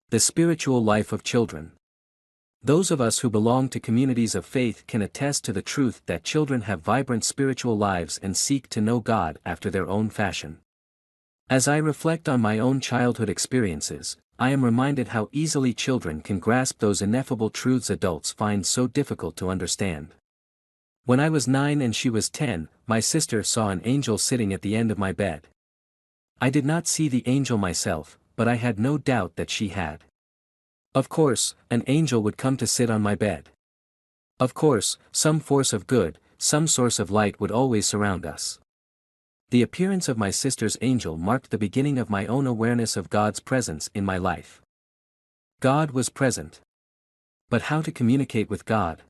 The spiritual life of children. Those of us who belong to communities of faith can attest to the truth that children have vibrant spiritual lives and seek to know God after their own fashion. As I reflect on my own childhood experiences, I am reminded how easily children can grasp those ineffable truths adults find so difficult to understand. When I was 9 and she was 10, my sister saw an angel sitting at the end of my bed. I did not see the angel myself, but I had no doubt that she had. Of course, an angel would come to sit on my bed. Of course, some force of good, some source of light would always surround us. The appearance of my sister's angel marked the beginning of my own awareness of God's presence in my life. God was present. But how to communicate with God?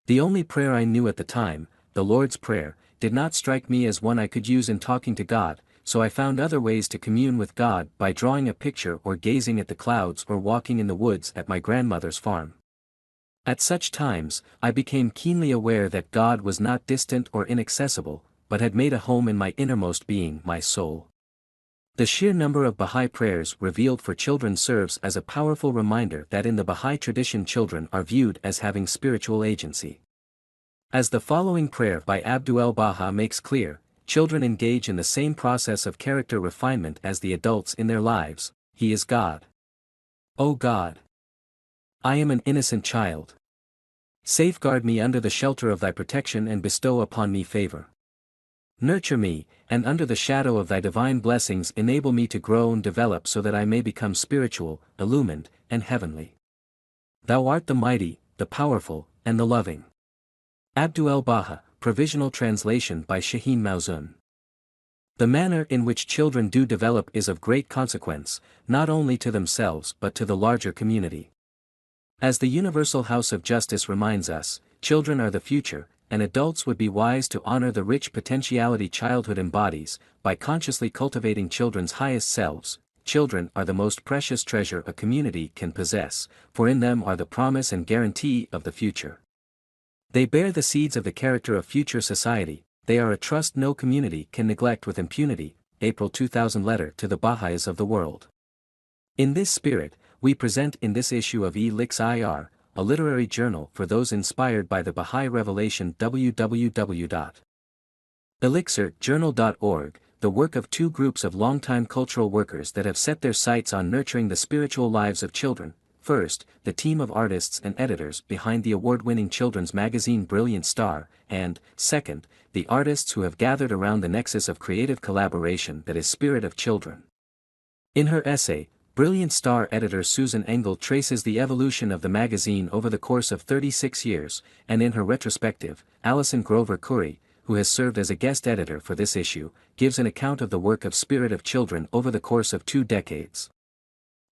The only prayer I knew at the time, the Lord's Prayer, did not strike me as one I could use in talking to God, so I found other ways to commune with God by drawing a picture or gazing at the clouds or walking in the woods at my grandmother's farm. At such times, I became keenly aware that God was not distant or inaccessible, but had made a home in my innermost being, my soul. The sheer number of Baha'i prayers revealed for children serves as a powerful reminder that in the Baha'i tradition children are viewed as having spiritual agency. As the following prayer by Abdul-Baha makes clear, children engage in the same process of character refinement as the adults in their lives. He is God. O God! I am an innocent child. Safeguard me under the shelter of thy protection and bestow upon me favor. Nurture me, and under the shadow of thy divine blessings enable me to grow and develop so that I may become spiritual, illumined, and heavenly. Thou art the mighty, the powerful, and the loving. Abdul-Baha, Provisional Translation by Shaheen Mauzun. The manner in which children do develop is of great consequence, not only to themselves but to the larger community. As the Universal House of Justice reminds us, children are the future, and adults would be wise to honor the rich potentiality childhood embodies, by consciously cultivating children's highest selves. Children are the most precious treasure a community can possess, for in them are the promise and guarantee of the future. They bear the seeds of the character of future society. They are a trust no community can neglect with impunity. April 2000 letter to the Baha'is of the world. In this spirit, we present in this issue of Elixir, a literary journal for those inspired by the Baha'i revelation www.elixirjournal.org, the work of two groups of longtime cultural workers that have set their sights on nurturing the spiritual lives of children. First, the team of artists and editors behind the award-winning children's magazine Brilliant Star, and, second, the artists who have gathered around the nexus of creative collaboration that is Spirit of Children. In her essay, Brilliant Star editor Susan Engel traces the evolution of the magazine over the course of 36 years, and in her retrospective, Alison Grover Curry, who has served as a guest editor for this issue, gives an account of the work of Spirit of Children over the course of 2 decades.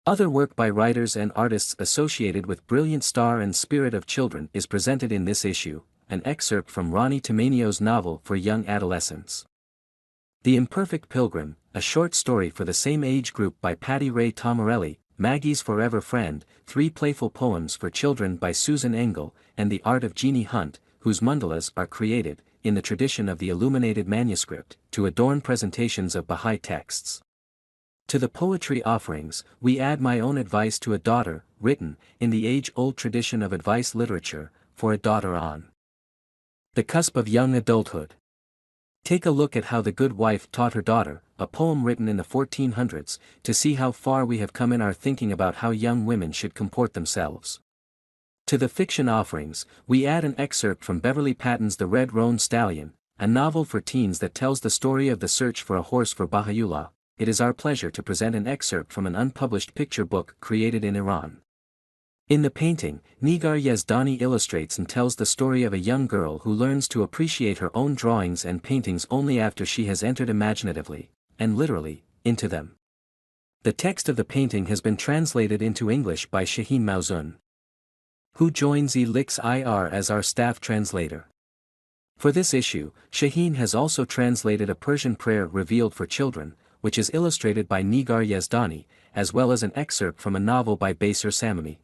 Other work by writers and artists associated with Brilliant Star and Spirit of Children is presented in this issue, an excerpt from Ronnie Tomanio's novel for young adolescents. The Imperfect Pilgrim, a short story for the same age group by Patty Ray Tomarelli, Maggie's Forever Friend, 3 playful poems for children by Susan Engel, and The Art of Jeannie Hunt, whose mandalas are created, in the tradition of the illuminated manuscript, to adorn presentations of Baha'i texts. To the poetry offerings, we add My Own Advice to a Daughter, written, in the age-old tradition of advice literature, for a daughter on the cusp of young adulthood. Take a look at how the good wife taught her daughter, a poem written in the 1400s, to see how far we have come in our thinking about how young women should comport themselves. To the fiction offerings, we add an excerpt from Beverly Patton's The Red Roan Stallion, a novel for teens that tells the story of the search for a horse for Baha'u'llah. It is our pleasure to present an excerpt from an unpublished picture book created in Iran. In the painting, Nigar Yazdani illustrates and tells the story of a young girl who learns to appreciate her own drawings and paintings only after she has entered imaginatively, and literally, into them. The text of the painting has been translated into English by Shaheen Mauzun, who joins Elixir as our staff translator. For this issue, Shaheen has also translated a Persian prayer revealed for children, which is illustrated by Nigar Yazdani, as well as an excerpt from a novel by Baser Samami.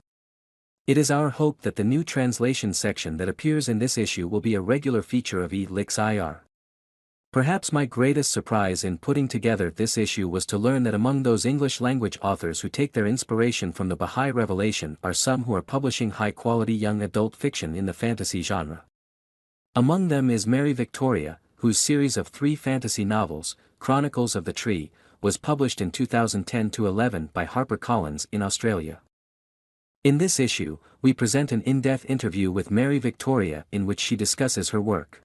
It is our hope that the new translation section that appears in this issue will be a regular feature of Elixir. Perhaps my greatest surprise in putting together this issue was to learn that among those English-language authors who take their inspiration from the Baha'i Revelation are some who are publishing high-quality young adult fiction in the fantasy genre. Among them is Mary Victoria, whose series of 3 fantasy novels, Chronicles of the Tree, was published in 2010-11 by HarperCollins in Australia. In this issue, we present an in-depth interview with Mary Victoria in which she discusses her work.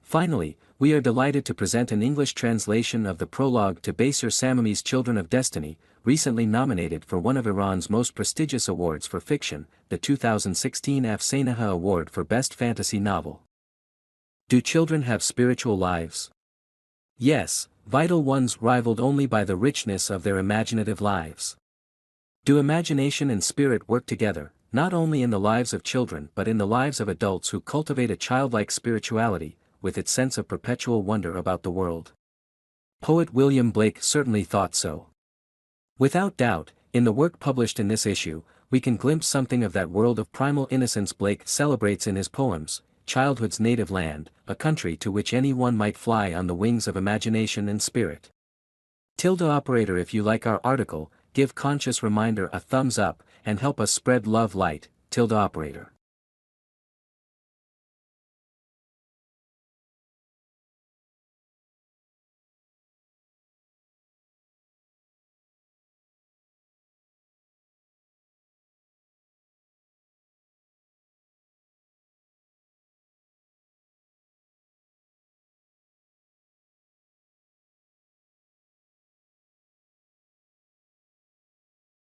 Finally, we are delighted to present an English translation of the prologue to Baser Samami's Children of Destiny, recently nominated for one of Iran's most prestigious awards for fiction, the 2016 Afsanaha Award for Best Fantasy Novel. Do children have spiritual lives? Yes, vital ones rivaled only by the richness of their imaginative lives. Do imagination and spirit work together, not only in the lives of children but in the lives of adults who cultivate a childlike spirituality, with its sense of perpetual wonder about the world? Poet William Blake certainly thought so. Without doubt, in the work published in this issue, we can glimpse something of that world of primal innocence Blake celebrates in his poems, Childhood's Native Land, a country to which anyone might fly on the wings of imagination and spirit. Operator, if you like our article, give Conscious Reminder a thumbs up, and help us spread love light, Operator.